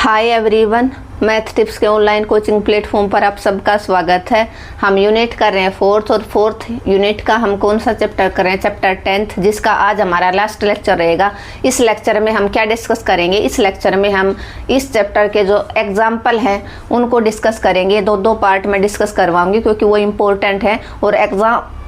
Hi everyone, math tips के online coaching platform पर आप सबका स्वागत है। हम यूनिट कर रहे हैं फोर्थ और फोर्थ यूनिट का हम कौन सा चैप्टर कर रहे हैं? चैप्टर 10th, जिसका आज हमारा लास्ट लेक्चर रहेगा। इस लेक्चर में हम क्या डिस्कस करेंगे? इस लेक्चर में हम इस चैप्टर के जो एग्जाम्पल हैं उनको डिस्कस करेंगे। दो पार्ट में डिस्कस करवाऊंगी क्योंकि वो इम्पोर्टेंट है और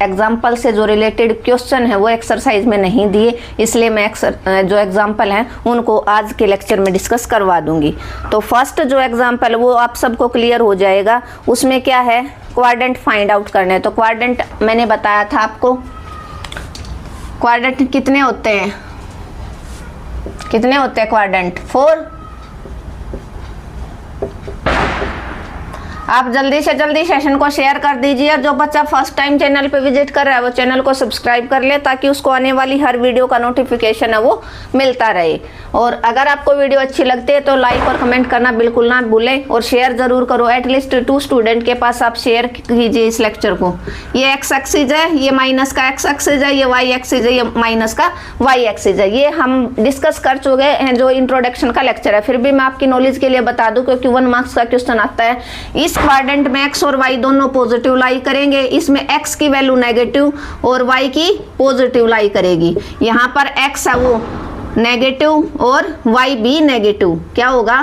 एग्जाम्पल से जो रिलेटेड क्वेश्चन है वो एक्सरसाइज में नहीं दिए, इसलिए मैं जो एग्जाम्पल हैं उनको आज के लेक्चर में डिस्कस करवा दूंगी। तो फर्स्ट जो एग्जाम्पल वो आप सबको क्लियर हो जाएगा। उसमें क्या है, क्वाड्रेंट फाइंड आउट करना है। तो क्वाड्रेंट मैंने बताया था आपको, क्वाड्रेंट कितने होते हैं? कितने होते हैं क्वाड्रेंट? 4। आप जल्दी से जल्दी सेशन को शेयर कर दीजिए। जो बच्चा फर्स्ट टाइम चैनल पे विजिट कर रहा है वो चैनल को सब्सक्राइब कर ले ताकि उसको आने वाली हर वीडियो का नोटिफिकेशन है वो मिलता रहे। और अगर आपको वीडियो अच्छी लगती है तो लाइक और कमेंट करना बिल्कुल ना भूलें और शेयर जरूर करो। एटलीस्ट 2 स्टूडेंट के पास आप शेयर कीजिए इस लेक्चर को। ये एक्स एक्सिस है, ये माइनस का एक्स एक्सिस है, ये वाई एक्सिस है, ये माइनस का वाई एक्सिस है। ये हम डिस्कस कर चुके हैं जो इंट्रोडक्शन का लेक्चर है। फिर भी मैं आपकी नॉलेज के लिए बता दूं क्योंकि 1 मार्क्स का क्वेश्चन आता है। इस क्वाड्रेंट में x और y दोनों पॉजिटिव लाई करेंगे। इसमें x की वैल्यू नेगेटिव और y की पॉजिटिव लाई करेगी। यहाँ पर x है वो नेगेटिव और y भी नेगेटिव। क्या होगा?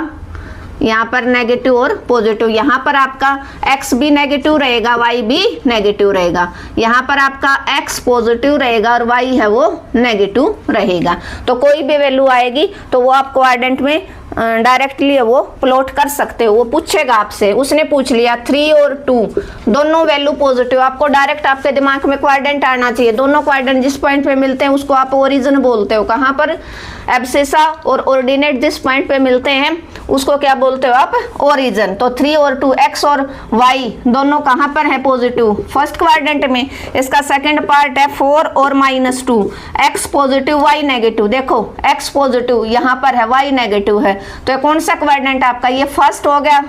यहाँ पर नेगेटिव और पॉजिटिव। यहाँ पर आपका x भी नेगेटिव रहेगा, y भी नेगेटिव रहेगा। यहाँ पर आपका x पॉजिटिव रहेगा और y है वो नेगेटिव रहेगा। तो कोई भी वैल्यू आएगी तो वो आप क्वाड्रेंट में डायरेक्टली वो प्लॉट कर सकते हो। वो पूछेगा आपसे, उसने पूछ लिया 3 और 2 दोनों वैल्यू पॉजिटिव, आपको डायरेक्ट आपके दिमाग में क्वाड्रेंट आना चाहिए। दोनों क्वाड्रेंट जिस पॉइंट पे मिलते हैं उसको आप ओरिजिन बोलते हो। कहाँ पर? एब्सिसा और ऑर्डिनेट जिस पॉइंट पे मिलते हैं उसको क्या बोलते हो आप? ओरिजिन। तो 3 और 2 x और y दोनों कहाँ पर है? पॉजिटिव, फर्स्ट क्वाड्रेंट में। इसका सेकंड पार्ट है 4 और -2, x पॉजिटिव y नेगेटिव। देखो x पॉजिटिव यहाँ पर है, y नेगेटिव है। तो ये कौन सा क्वाड्रेंट आपका? ये फर्स्ट हो गया,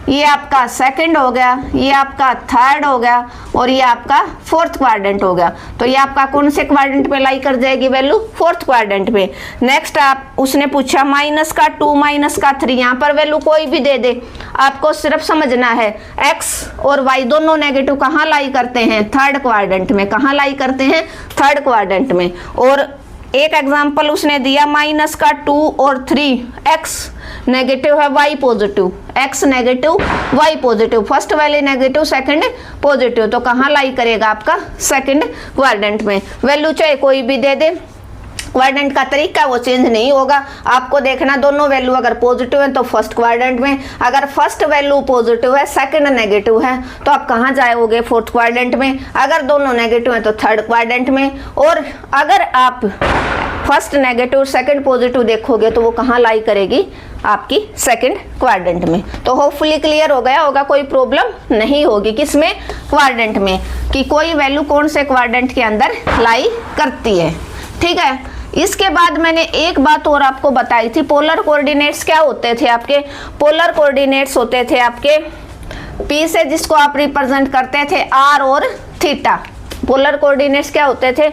ये आपका सेकंड हो गया, ये आपका थर्ड हो गया और ये आपका फोर्थ क्वाड्रेंट हो गया। तो ये आपका कौन से क्वाड्रेंट पे लाई कर जाएगी वैल्यू? फोर्थ क्वाड्रेंट पे। नेक्स्ट आप उसने पूछा माइनस का 2 माइनस का 3, यहाँ पर वैल्यू कोई भी दे दे, आपको सिर्फ समझना है x और y दोनों नेगेटिव कहाँ लाई करते हैं? थर्ड क्वाड्रेंट में। कहाँ लाई करते हैं? थर्ड क्वाड्रेंट में। और एक एग्जाम्पल उसने दिया माइनस का 2 और 3, x नेगेटिव है, y positive. x negative, y positive, first value negative, second positive. तो कहाँ लाई करेगा? आपका सेकंड क्वाड्रेंट में। वैल्यू चाहे कोई भी दे दे, क्वाड्रेंट का तरीका वो चेंज नहीं होगा। आपको देखना दोनों वैल्यू अगर पॉजिटिव है तो फर्स्ट क्वाड्रेंट में, अगर फर्स्ट वैल्यू पॉजिटिव है सेकंड नेगेटिव है तो आप कहाँ जाओगे? फोर्थ क्वाड्रेंट में। अगर दोनों नेगेटिव है तो थर्ड क्वाड्रेंट में। और अगर आप फर्स्ट नेगेटिव सेकंड पॉजिटिव देखोगे तो वो कहाँ लाई करेगी? आपकी सेकंड क्वाड्रेंट में। तो होपफुली क्लियर हो गया होगा, कोई प्रॉब्लम नहीं होगी। किसमें? क्वाड्रेंट में, कि कोई वैल्यू कौन से क्वाड्रेंट के अंदर लाई करती है। ठीक है। इसके बाद मैंने एक बात और आपको बताई थी, पोलर कोऑर्डिनेट्स क्या होते थे आपके? पोलर कोऑर्डिनेट्स होते थे आपके P से जिसको आप रिप्रेजेंट करते थे R और थीटा। पोलर कोऑर्डिनेट्स क्या होते थे?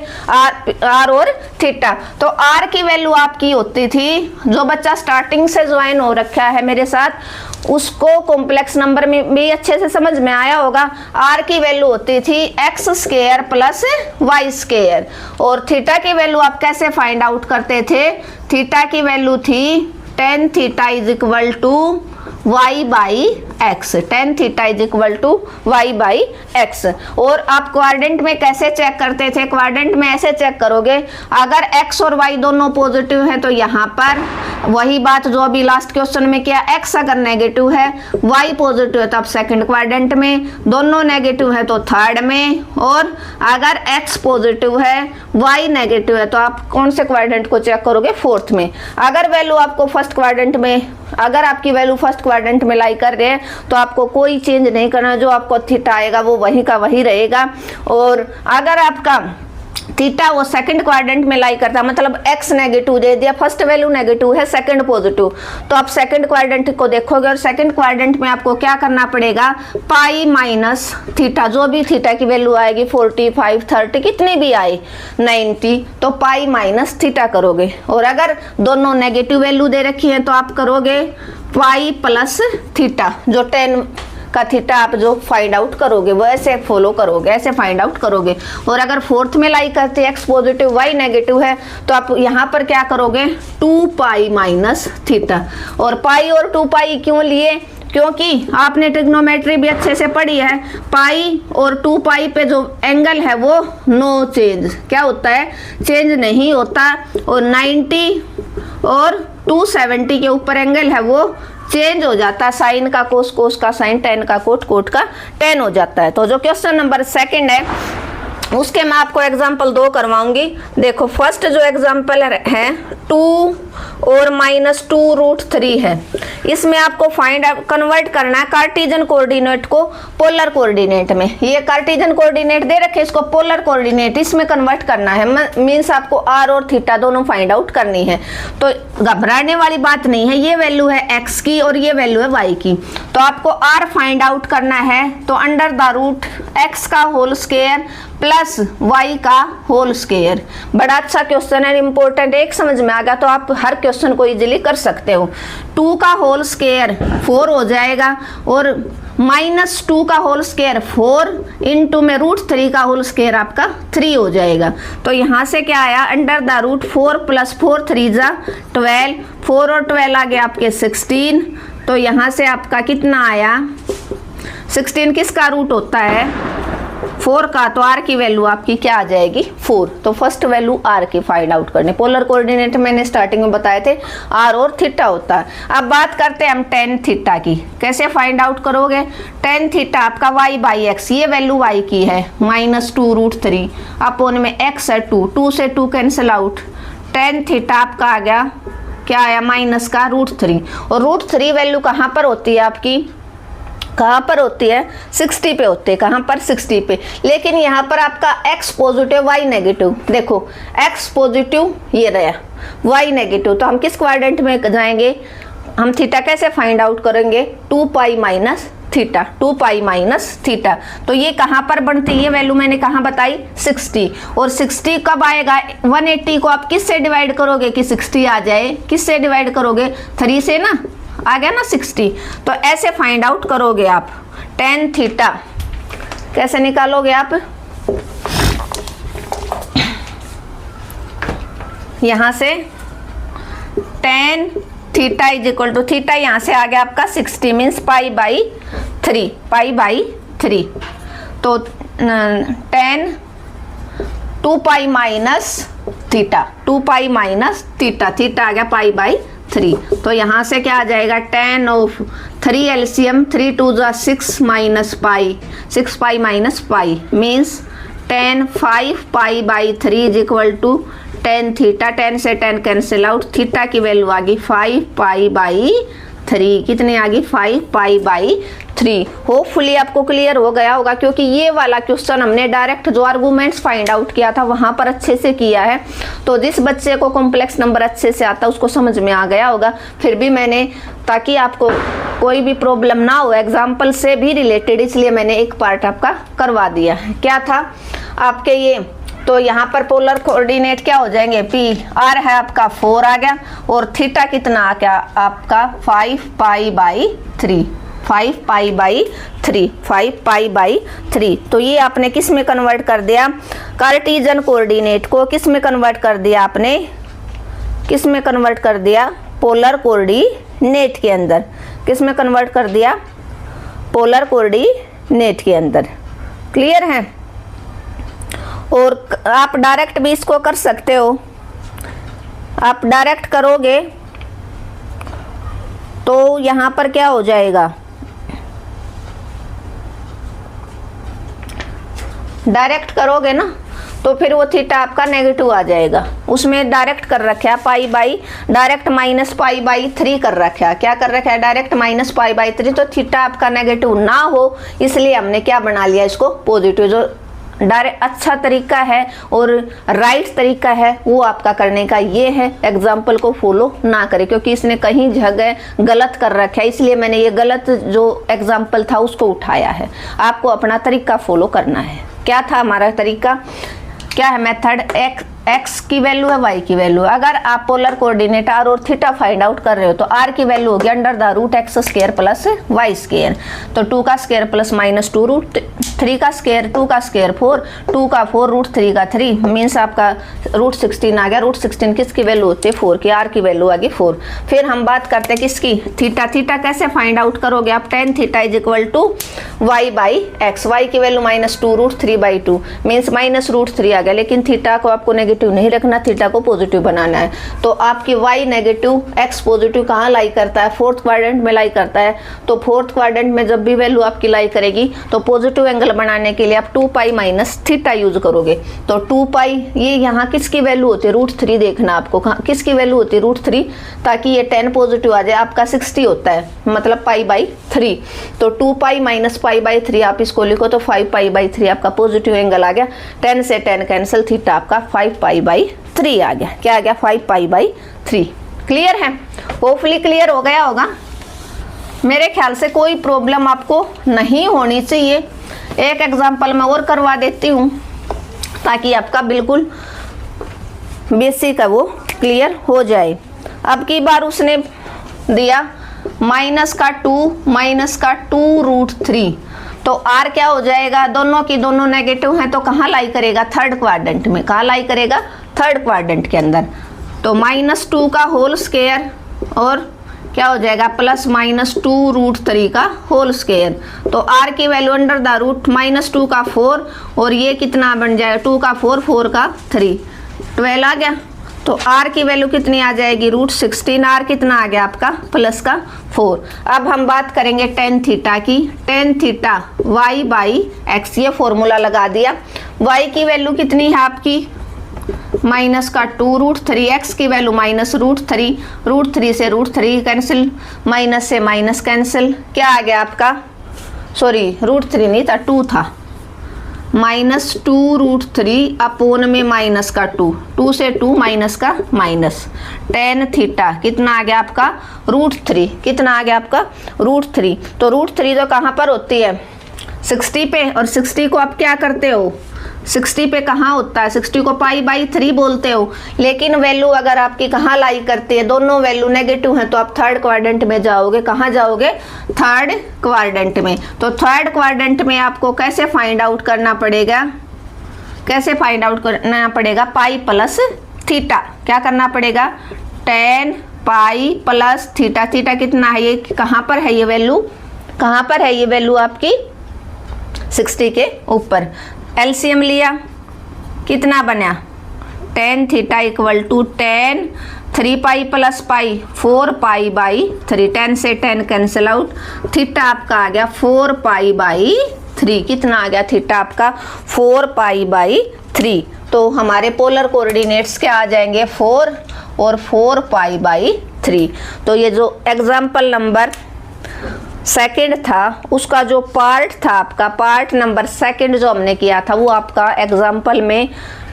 R और थीटा। तो R की वैल्यू आपकी होती थी, जो बच्चा स्टार्टिंग से ज्वाइन हो रखा है मेरे साथ उसको कॉम्प्लेक्स नंबर में भी अच्छे से समझ में आया होगा। R की वैल्यू होती थी x² प्लस y²। और थीटा की वैल्यू आप कैसे फाइंड आउट करते थे? थीटा की वैल्यू थी tan theta is equal to y by x। tan theta is equal to y by x। और आप क्वाड्रेंट में कैसे चेक करते थे? क्वाड्रेंट में ऐसे चेक करोगे, अगर x और y दोनों पॉजिटिव है तो यहाँ पर वही बात जो अभी लास्ट क्वेश्चन में किया, x अगर नेगेटिव है y पॉजिटिव है तो आप सेकंड क्वाड्रेंट में, दोनों नेगेटिव है तो थर्ड में। और अगर x पॉजिटिव है y नेगेटिव है तो आप कौन से क्वाड्रेंट को चेक करोगे? फोर्थ में। अगर वैल्यू आपको फर्स्ट क्वाड्रेंट में, अगर आपकी वैल्यू फर्स्ट क्वाड्रेंट में लाई कर रहे हैं तो आपको कोई चेंज नहीं करना, जो आपको थीटा आएगा वो वही का वही रहेगा। और अगर आपका थीटा वो सेकंड क्वाड्रेंट में लाई करता है, मतलब x नेगेटिव दे दिया, फर्स्ट वैल्यू नेगेटिव है, सेकंड पॉजिटिव, तो आप सेकंड क्वाड्रेंट को देखोगे और सेकंड क्वाड्रेंट में आपको क्या करना पड़ेगा, पाई माइनस थीटा, जो भी थीटा की वैल्यू आएगी 45, 30 कितनी भी आए 90, तो पाई माइनस थीटा करोगे। और अगर दोनों नेगेटिव वैल्यू दे रखी है तो आप करोगे पाई प्लस थीटा, जो 10 का थीटा आप जो फाइंड आउट करोगे वो ऐसे फॉलो करोगे, ऐसे फाइंड आउट करोगे। और अगर फोर्थ में लाई करते x पॉजिटिव y नेगेटिव है तो आप यहाँ पर क्या करोगे 2 पाई माइनस थीटा। और पाई और 2 पाई क्यों लिए, क्योंकि आपने ट्रिग्नोमेट्री भी अच्छे से पढ़ी है, पाई और 2 पाई पे जो एंगल है वो नो चेंज, क्या होता है, चेंज नहीं होता। और 90 और 270 के ऊपर एंगल है वो चेंज हो जाता है, साइन का कोस, कोस का साइन, टेन का कोट, कोट का टेन हो जाता है। तो जो क्वेश्चन नंबर सेकंड है उसके मैं आपको एग्जाम्पल 2 करवाऊंगी। देखो फर्स्ट जो एग्जाम्पल है 2 और -2√3 है, इसमें आपको फाइंड कन्वर्ट करना है कार्टेशियन कोऑर्डिनेट को पोलर कोऑर्डिनेट में। ये कार्टेशियन कोऑर्डिनेट दे रखे, इसको पोलर कोऑर्डिनेट इसमें कन्वर्ट करना है, मींस आपको r और थीटा दोनों फाइंड आउट करनी है। तो घबराने वाली बात नहीं है, ये वैल्यू है x की और ये वैल्यू है y की, तो आपको r फाइंड आउट करना है, तो अंडर द रूट x का होल स्क्वायर प्लस y का होल स्क्वायर। बड़ा अच्छा क्वेश्चन है, इंपॉर्टेंट, एक समझ में आ गया तो आप हर क्वेश्चन को इजीली कर सकते हो। 2 का होल स्क्वायर 4 हो जाएगा और -2 का होल स्क्वायर 4 इंटू में √3 का होल स्क्वायर आपका 3 हो जाएगा। तो यहाँ से क्या आया, अंडर द रूट 4 + 4 3 = 12, 4 और 12 आ गया आपके 16। तो यहाँ से आपका कितना आया, 16 किसका रूट होता है 4 का, तो r की वैल्यू आपकी क्या आ जाएगी 4। तो फर्स्ट वैल्यू r की फाइंड आउट करने, पोलर कोऑर्डिनेट मैंने स्टार्टिंग में बताए थे r और थीटा होता है। अब बात करते हैं हम tan थीटा की, कैसे फाइंड आउट करोगे। tan थीटा आपका y/x, ये वैल्यू y की है -2√3 अपॉन में x है 2, 2 से 2 कैंसिल आउट, tan थीटा आपका आ गया, क्या आया माइनस का √3। और √3 वैल्यू कहाँ पर होती है आपकी, कहाँ पर होती है 60 पे होती है, कहाँ पर 60 पे। लेकिन यहाँ पर आपका x पॉजिटिव y नेगेटिव, देखो x पॉजिटिव ये रहा, y नेगेटिव, तो हम किस क्वाड्रेंट में जाएंगे, हम थीटा कैसे फाइंड आउट करेंगे 2 pi minus theta, 2 pi minus theta. तो ये कहाँ पर बनती है, ये वैल्यू मैंने कहाँ बताई 60। और 60 कब आएगा, 180 को आप किससे डिवाइड करोगे कि 60 आ जाए, किससे डिवाइड करोगे 3 से ना, आ गया ना 60। तो ऐसे फाइंड आउट करोगे आप tan थीटा, कैसे निकालोगे आप, यहां से tan थीटा = थीटा, यहां से आ गया आपका 60 मीन्स π/3, π/3। तो tan 2 pi minus theta, 2 pi minus theta, theta आ गया π/3। तो यहाँ से क्या आ जाएगा tan of 3 LCM, 3 2 = 6 minus pi, 6 पाई minus pi means tan 5 π/3 = tan theta, tan से tan कैंसिल आउट, थीटा की वैल्यू आ गई 5 π/3, कितनी आ गई 5 π/3। होपफुली आपको क्लियर हो गया होगा, क्योंकि ये वाला क्वेश्चन हमने डायरेक्ट जो आर्गूमेंट्स फाइंड आउट किया था वहां पर अच्छे से किया है। तो जिस बच्चे को कॉम्प्लेक्स नंबर अच्छे से आता है उसको समझ में आ गया होगा। फिर भी मैंने, ताकि आपको कोई भी प्रॉब्लम ना हो, एग्जाम्पल से भी रिलेटेड, इसलिए मैंने एक पार्ट आपका करवा दिया है। क्या था आपके ये, तो यहाँ पर पोलर कोऑर्डिनेट क्या हो जाएंगे, r है आपका 4 आ गया और थीटा कितना आ गया आपका 5 π/3, 5 π/3, 5 π/3। तो ये आपने किस में कन्वर्ट कर दिया, कार्टेशियन कोऑर्डिनेट को किस में कन्वर्ट कर दिया आपने, किस में कन्वर्ट कर दिया, पोलर कोऑर्डिनेट के अंदर, किस में कन्वर्ट कर दिया, पोलर कोऑर्डिनेट के अंदर। क्लियर है। और आप डायरेक्ट भी इसको कर सकते हो, आप डायरेक्ट करोगे तो यहां पर क्या हो जाएगा, डायरेक्ट करोगे ना तो फिर वो थीटा आपका नेगेटिव आ जाएगा। उसमें डायरेक्ट कर रखा है डायरेक्ट -π/3 कर रखा है, क्या कर रखा है डायरेक्ट -π/3। तो थीटा आपका नेगेटिव ना हो इसलिए हमने क्या बना लिया इसको पॉजिटिव, जो डायरेक्ट अच्छा तरीका है और राइट तरीका है वो आपका करने का ये है, एग्जाम्पल को फॉलो ना करें, क्योंकि इसने कहीं जगह गलत कर रखा है, इसलिए मैंने ये गलत जो एग्जाम्पल था उसको उठाया है। आपको अपना तरीका फॉलो करना है। क्या था हमारा तरीका, क्या है मेथड, एक्स की वैल्यू है, वाई की वैल्यू है। अगर आप पोलर कोऑर्डिनेट आर और थीटा फाइंड आउट कर रहे हो तो आर की वैल्यू होगी under the root x square plus y square, तो 2 का स्क्वायर प्लस माइनस 2 रूट 3 का स्क्वायर, 2 का स्क्वायर 4, 2 का 4 रूट 3 का 3 मीन्स आपका रूट 16 आ गया। रूट 16 किसकी वैल्यू होती है, 4 की, आर की वैल्यू आ गई 4। फिर हम बात करते हैं किसकी, थीटा। थीटा कैसे फाइंड आउट करोगे आप, tan theta is equal to Y by X, Y की value minus 2 root 3/2 means minus root 3 आ गया। लेकिन थीटा को आपको नेगेटिव नहीं रखना, थीटा को पॉजिटिव बनाना है। तो आपकी y नेगेटिव, x पॉजिटिव कहाँ लाई करता है, फोर्थ क्वाड्रेंट में लाई करता है। तो फोर्थ क्वाड्रेंट में जब भी वैल्यू आपकी लाई करेगी तो पॉजिटिव एंगल बनाने के लिए आप 2 पाई माइनस थीटा यूज करोगे। तो 2 पाई ये यहाँ किसकी वैल्यू होती है, रूट 3 देखना आपको, किसकी वैल्यू होती है, रूट 3, ताकि ये 10 पॉजिटिव आ जाए। आपका 60 होता है मतलब π/3, तो 2 पाई माइनस π/3 आप इसको लिखो तो 5 π/3 आपका पॉजिटिव एंगल आ गया। 10 से 10 कैंसिल, थीटा आपका 5 π/3 आ गया। क्या आ गया, 5 π/3। क्लियर है, होपफुली क्लियर हो गया होगा। मेरे ख्याल से कोई प्रॉब्लम आपको नहीं होनी चाहिए। एक एग्जांपल मैं और करवा देती हूँ ताकि आपका बिल्कुल बेसिक है वो क्लियर हो जाए। अब की बार उसने दिया माइनस का 2 रूट 3, तो आर क्या हो जाएगा, दोनों की दोनों नेगेटिव हैं तो कहाँ लाई करेगा, थर्ड क्वाड्रेंट में। कहाँ लाई करेगा, थर्ड क्वाड्रेंट के अंदर। तो -2 का होल स्क्वायर और क्या हो जाएगा प्लस -2 रूट 3 का होल स्क्वायर। तो आर की वैल्यू अंडर द रूट -2 का 4 और ये कितना बन जाएगा, 2 का 4, 4 का 3, 12 आ गया। तो आर की वैल्यू कितनी आ जाएगी, रूट 16। आर कितना आ गया आपका, प्लस का 4। अब हम बात करेंगे tan थीटा की। tan theta y by x, ये फॉर्मूला लगा दिया। y की वैल्यू कितनी है आपकी, माइनस का 2 रूट 3, एक्स की वैल्यू माइनस रूट 3, रूट 3 से रूट 3 कैंसिल, माइनस से माइनस कैंसिल, क्या आ गया आपका, सॉरी रूट 3 नहीं था, 2 था, -2 रूट 3 अपोन में माइनस का 2, 2 से 2 माइनस का माइनस। tan थीटा कितना आ गया आपका, रूट 3, कितना आ गया आपका, रूट 3। तो रूट 3 तो कहाँ पर होती है, 60 पे, और 60 को आप क्या करते हो, 60 पे कहाँ होता है, 60 को π/3 बोलते हो। लेकिन वैल्यू अगर आपकी कहाँ लाई करती है, दोनों वैल्यू नेगेटिव हैं तो आप थर्ड क्वाड्रेंट में जाओगे। कहाँ जाओगे, थर्ड क्वाड्रेंट में। तो थर्ड क्वाड्रेंट में आपको कैसे फाइंड आउट करना पड़ेगा, कैसे फाइंड आउट करना पड़ेगा, पाई प्लस थीटा। क्या करना पड़ेगा, tan pi plus theta. Theta कितना है, ये कहाँ पर है, ये वैल्यू कहाँ पर है, ये वैल्यू आपकी 60 के ऊपर। एलसीएम लिया, कितना बना, tan theta equal to tan 3 pi plus pi 4 π/3, 10 से 10 कैंसिल आउट, थीटा आपका आ गया 4 π/3। कितना आ गया थीटा आपका, 4 π/3। तो हमारे पोलर कोऑर्डिनेट्स क्या आ जाएंगे, 4 और 4 π/3। तो ये जो एग्जाम्पल नंबर सेकंड था उसका जो पार्ट था आपका, पार्ट नंबर सेकंड जो हमने किया था वो आपका एग्जाम्पल में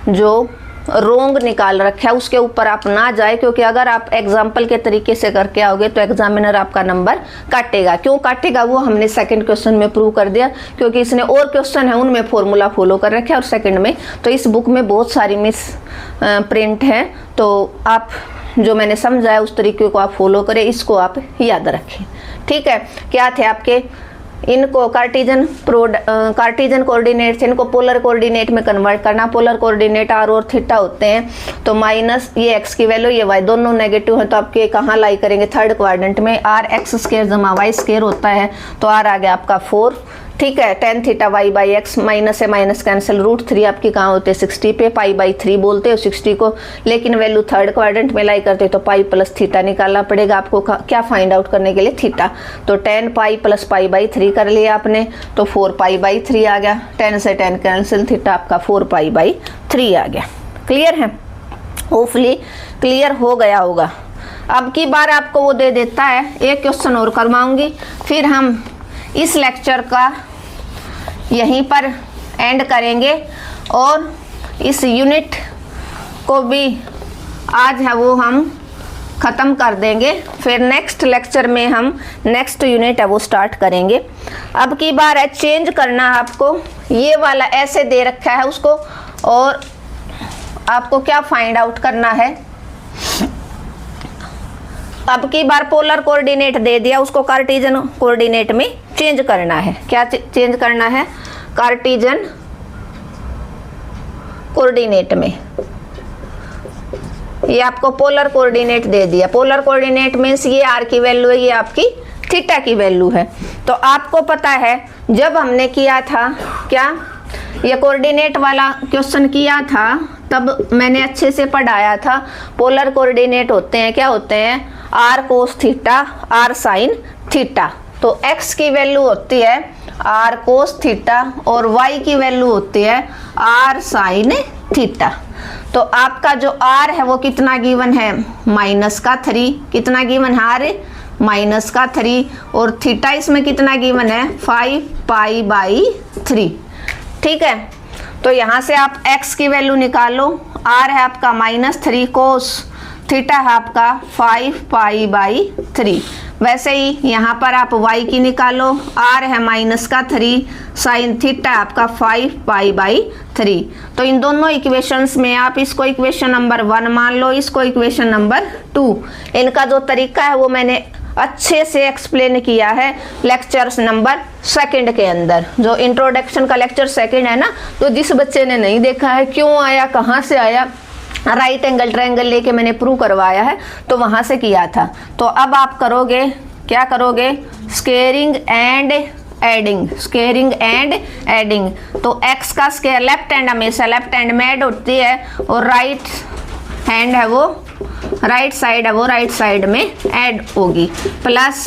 जो रोंग निकाल रखा है उसके ऊपर आप ना जाए, क्योंकि अगर आप एग्जाम्पल के तरीके से करके आओगे तो एग्जामिनर आपका नंबर काटेगा। क्यों काटेगा, वो हमने सेकंड क्वेश्चन में प्रूव कर दिया, क्योंकि इसने और क्वेश्चन है उनमें फॉर्मूला फॉलो कर रखे और सेकंड में तो इस बुक में बहुत सारी मिस प्रिंट है। तो आप जो मैंने समझाया उस तरीके को आप फॉलो करें, इसको आप याद रखें। ठीक है, क्या थे आपके, इनको कार्टेशियन कोऑर्डिनेट से इनको पोलर कोऑर्डिनेट में कन्वर्ट करना। पोलर कोऑर्डिनेट आर और थीटा होते हैं, तो माइनस ये एक्स की वैल्यू ये वाई दोनों नेगेटिव हैं तो आपके कहाँ लाई करेंगे, थर्ड क्वाड्रेंट में। आर एक्स स्क्वायर जमा वाई स्क्वायर होता है तो आर आ गया आपका 4। ठीक है, tan theta y by x, minus से माइनस कैंसिल, रूट 3 आपकी कहाँ होते हैं 60 पे, π/3 बोलते हो 60 को, लेकिन वैल्यू थर्ड क्वाड्रेंट में लाई करते तो पाई प्लस थीटा निकालना पड़ेगा आपको। क्या फाइंड आउट करने के लिए, थीटा। तो tan पाई प्लस π/3 कर लिया आपने तो 4 π/3 आ गया। 10 से 10 कैंसिल, थीटा आपका 4 π/3 आ गया। क्लियर है, होपफुली क्लियर हो गया होगा। अब की बार आपको वो दे देता है, एक क्वेश्चन और करवाऊंगी, फिर हम इस लेक्चर का यहीं पर एंड करेंगे और इस यूनिट को भी आज है वो हम ख़त्म कर देंगे। फिर नेक्स्ट लेक्चर में हम नेक्स्ट यूनिट है वो स्टार्ट करेंगे। अब की बार है चेंज करना है आपको, ये वाला ऐसे दे रखा है उसको, और आपको क्या फाइंड आउट करना है। अब की बार पोलर कोऑर्डिनेट दे दिया, उसको कार्टेशियन कोऑर्डिनेट में चेंज करना है। क्या चेंज करना है? कार्टेशियन कोऑर्डिनेट में। ये आपको पोलर कोऑर्डिनेट दे दिया। पोलर कोऑर्डिनेट मीन्स ये आर की वैल्यू है, ये आपकी थीटा की वैल्यू है। तो आपको पता है जब हमने किया था क्या, ये कोऑर्डिनेट वाला क्वेश्चन किया था, तब मैंने अच्छे से पढ़ाया था। पोलर कोऑर्डिनेट होते हैं, क्या होते हैं? R cos theta, r sine theta. तो एक्स की वैल्यू होती है आर कोस थीटा और वाई की वैल्यू होती है आर साइन थीटा। तो आपका जो आर है वो कितना गिवन है? -3। कितना गिवन है? आर -3। और थीटा इसमें कितना गिवन है? 5π/3। ठीक है, तो यहाँ से आप x की वैल्यू निकालो। r है आपका -3 कोस, थीटा है आपका 5π/3। वैसे ही यहाँ पर आप y की निकालो। r है -3, साइन थीटा है आपका 5π/3। तो इन दोनों इक्वेशंस में आप इसको इक्वेशन नंबर 1 मान लो, इसको इक्वेशन नंबर 2। इनका जो तरीका है वो मैंने अच्छे से एक्सप्लेन किया है लेक्चर नंबर 2 के अंदर। जो इंट्रोडक्शन का लेक्चर 2 है ना, तो जिस बच्चे ने नहीं देखा है क्यों आया, कहाँ से आया, राइट एंगल ट्रायंगल लेके मैंने प्रूव करवाया है, तो वहाँ से किया था। तो अब आप करोगे, क्या करोगे? Squaring and adding. Squaring and adding. तो x का स्क्वायर, लेफ्ट हैंड हमेशा लेफ्ट हैंड में ऐड होती है, और राइट हैंड है वो, राइट साइड है वो राइट साइड में ऐड होगी। प्लस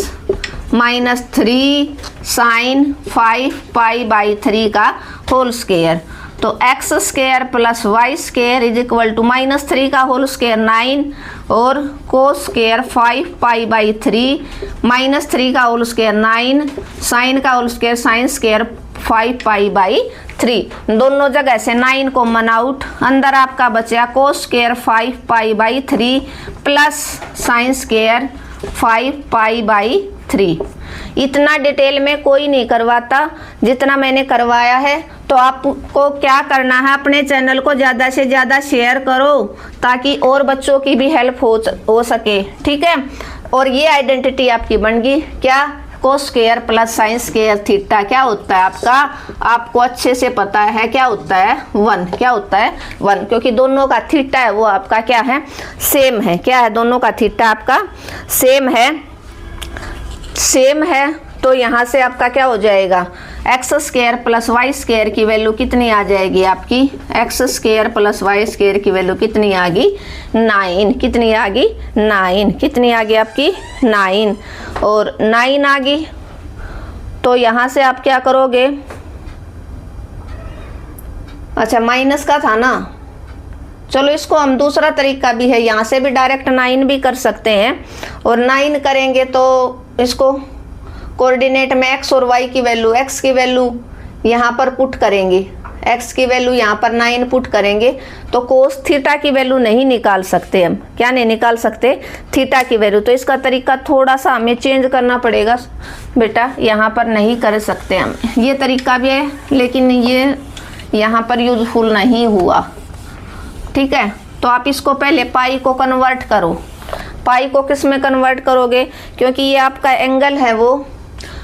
-3 साइन 5π/3 का होल स्क्वायर। तो x square plus y square is equal to -3 का होल स्क्वायर 9 और कोस स्क्वायर 5π/3, -3 का होल स्क्वायर 9, साइन का होल स्क्वायर साइन स्क्वायर 5π/3। दोनों जगह से 9 कॉमन आउट, अंदर आपका बचा cos square 5π/3 plus sine square 5π/3। इतना डिटेल में कोई नहीं करवाता जितना मैंने करवाया है। तो आपको क्या करना है, अपने चैनल को ज़्यादा से ज़्यादा शेयर करो ताकि और बच्चों की भी हेल्प हो सके। ठीक है, और ये आइडेंटिटी आपकी बन गई क्या? Cos square plus sine square theta क्या होता है आपका? आपको अच्छे से पता है क्या होता है? 1। क्या होता है? 1, क्योंकि दोनों का थीटा है वो आपका क्या है? सेम है। क्या है? दोनों का थीटा आपका सेम है। सेम है तो यहाँ से आपका क्या हो जाएगा? X square plus y square की वैल्यू कितनी आ जाएगी आपकी? X square plus y square की वैल्यू कितनी आ गई? 9। कितनी आ गई? 9। कितनी आ गई आपकी? 9। और 9 आ गई तो यहाँ से आप क्या करोगे? अच्छा, माइनस का था ना, चलो इसको हम दूसरा तरीका भी है, यहाँ से भी डायरेक्ट 9 भी कर सकते हैं। और 9 करेंगे तो इसको कोऑर्डिनेट में x और y की वैल्यू, x की वैल्यू यहाँ पर पुट करेंगे, x की वैल्यू यहाँ पर 9 पुट करेंगे तो कोस थीटा की वैल्यू नहीं निकाल सकते हम। क्या नहीं निकाल सकते? थीटा की वैल्यू। तो इसका तरीका थोड़ा सा हमें चेंज करना पड़ेगा बेटा, यहाँ पर नहीं कर सकते हम। ये तरीका भी है लेकिन ये यहाँ पर यूजफुल नहीं हुआ। ठीक है, तो आप इसको पहले पाई को कन्वर्ट करो। पाई को किस में कन्वर्ट करोगे? क्योंकि ये आपका एंगल है वो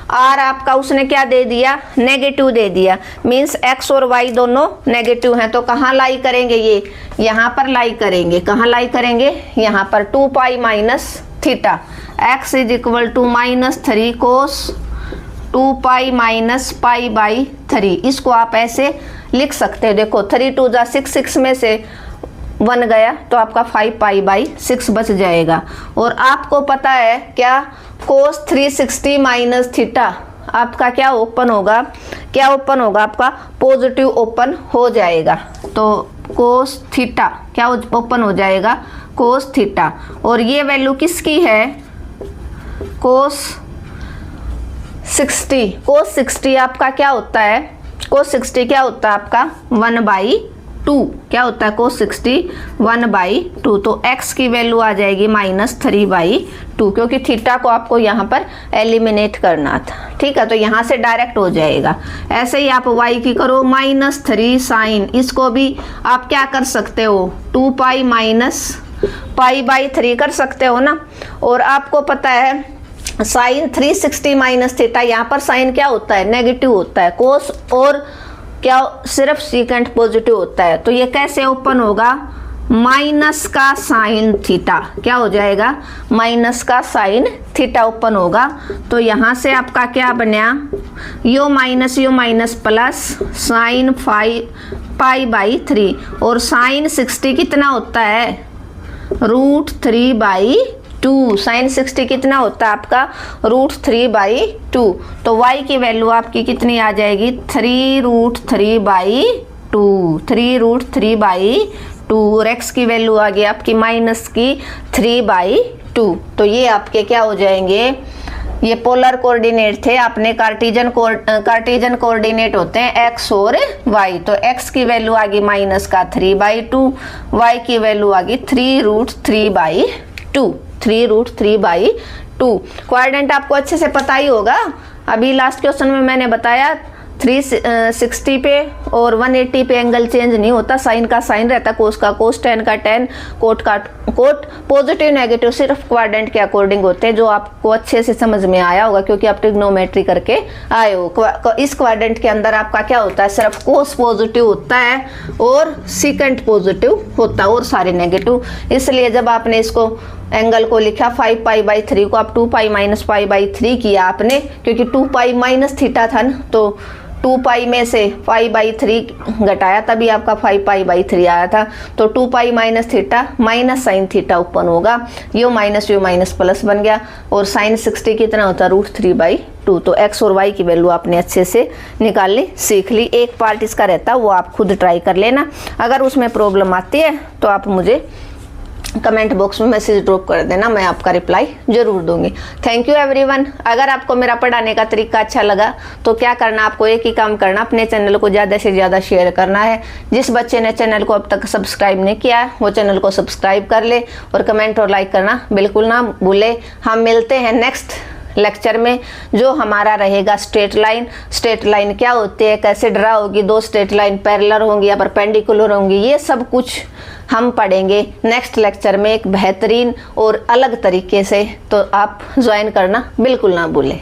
आर आपका उसने क्या दे दिया? नेगेटिव दे दिया। मीन्स एक्स और वाई दोनों नेगेटिव हैं। तो कहाँ लाई करेंगे? ये यहाँ पर लाई करेंगे। कहाँ लाई करेंगे? यहाँ पर 2π minus theta. X is equal to -3 cos 2π minus π/3। इसको आप ऐसे लिख सकते हैं। देखो 3 2 जा 6, 6 में से 1 गया तो आपका 5π/6 बच जाएगा। और आपको पता है क्या? कोस 360 माइनस थीटा आपका क्या ओपन होगा? क्या ओपन होगा आपका? पॉजिटिव ओपन हो जाएगा। तो कोस थीटा क्या ओपन हो जाएगा? कोस थीटा। और ये वैल्यू किसकी है? कोस 60। कोस 60 आपका क्या होता है? cos 60 क्या होता है आपका 1/2, क्या होता है cos 60 1/2, तो x की वैल्यू आ जाएगी -3/2, क्योंकि थीटा को आपको यहाँ पर एलिमिनेट करना था। ठीक है, तो यहाँ से डायरेक्ट हो जाएगा। ऐसे ही आप y की करो -3 साइन, इसको भी आप क्या कर सकते हो 2π -π/3 कर सकते हो ना। और आपको पता है साइन 360 माइनस थीटा, यहाँ पर साइन क्या होता है नेगेटिव होता है, कोस और क्या सिर्फ सीकेंट पॉजिटिव होता है। तो ये कैसे ओपन होगा, माइनस का साइन थीटा, क्या हो जाएगा माइनस का साइन थीटा ओपन होगा। तो यहाँ से आपका क्या बना, यो माइनस प्लस साइन π/3, और साइन 60 कितना होता है √3/2, साइन 60 कितना होता है आपका √3/2। तो y की वैल्यू आपकी कितनी आ जाएगी 3√3/2, 3√3/2, और x की वैल्यू आ गई आपकी -3/2। तो ये आपके क्या हो जाएंगे, ये पोलर कोऑर्डिनेट थे, आपने कार्टेशियन कोऑर्डिनेट होते हैं x और y। तो x की वैल्यू आ गई -3/2, y की वैल्यू आ गई 3√3/2, 3√3/2। क्वाड्रेंट आपको अच्छे से पता ही होगा, अभी लास्ट क्वेश्चन में मैंने बताया 360 पे और 180 पे एंगल चेंज नहीं होता, साइन का साइन रहता, कोस का कोस, टेन का टेन, कोट का कोट, पॉजिटिव नेगेटिव सिर्फ क्वाड्रेंट के अकॉर्डिंग होते हैं, जो आपको अच्छे से समझ में आया होगा क्योंकि आप ट्रिग्नोमेट्री करके आए हो। इस क्वाड्रेंट के अंदर आपका क्या होता है, सिर्फ कोस पॉजिटिव होता है और सीकेंट पॉजिटिव होता है और सारे नेगेटिव। इसलिए जब आपने इसको एंगल को लिखा 5π/3 को आप 2π -π/3 किया आपने, क्योंकि 2π माइनस थीटा था ना, तो 2π में से π/3 घटाया तभी आपका 5π/3 आया था। तो 2π minus theta minus sine theta open होगा, यो माइनस प्लस बन गया, और साइन 60 कितना होता है √3/2। तो x और y की वैल्यू आपने अच्छे से निकाल ली, सीख ली। एक पार्ट इसका रहता है वो आप खुद ट्राई कर लेना, अगर उसमें प्रॉब्लम आती है तो आप मुझे कमेंट बॉक्स में मैसेज ड्रॉप कर देना, मैं आपका रिप्लाई जरूर दूंगी। Thank you everyone. अगर आपको मेरा पढ़ाने का तरीका अच्छा लगा तो क्या करना, आपको एक ही काम करना, अपने चैनल को ज़्यादा से ज़्यादा शेयर करना है। जिस बच्चे ने चैनल को अब तक सब्सक्राइब नहीं किया है वो चैनल को सब्सक्राइब कर ले, और कमेंट और लाइक करना बिल्कुल ना भूले। हम मिलते हैं नेक्स्ट लेक्चर में, जो हमारा रहेगा स्ट्रेट लाइन। स्ट्रेट लाइन क्या होती है, कैसे ड्रा होगी, दो स्ट्रेट लाइन पैरेलल होंगी या परपेंडिकुलर होंगी, ये सब कुछ हम पढ़ेंगे नेक्स्ट लेक्चर में एक बेहतरीन और अलग तरीके से। तो आप ज्वाइन करना बिल्कुल ना भूलें।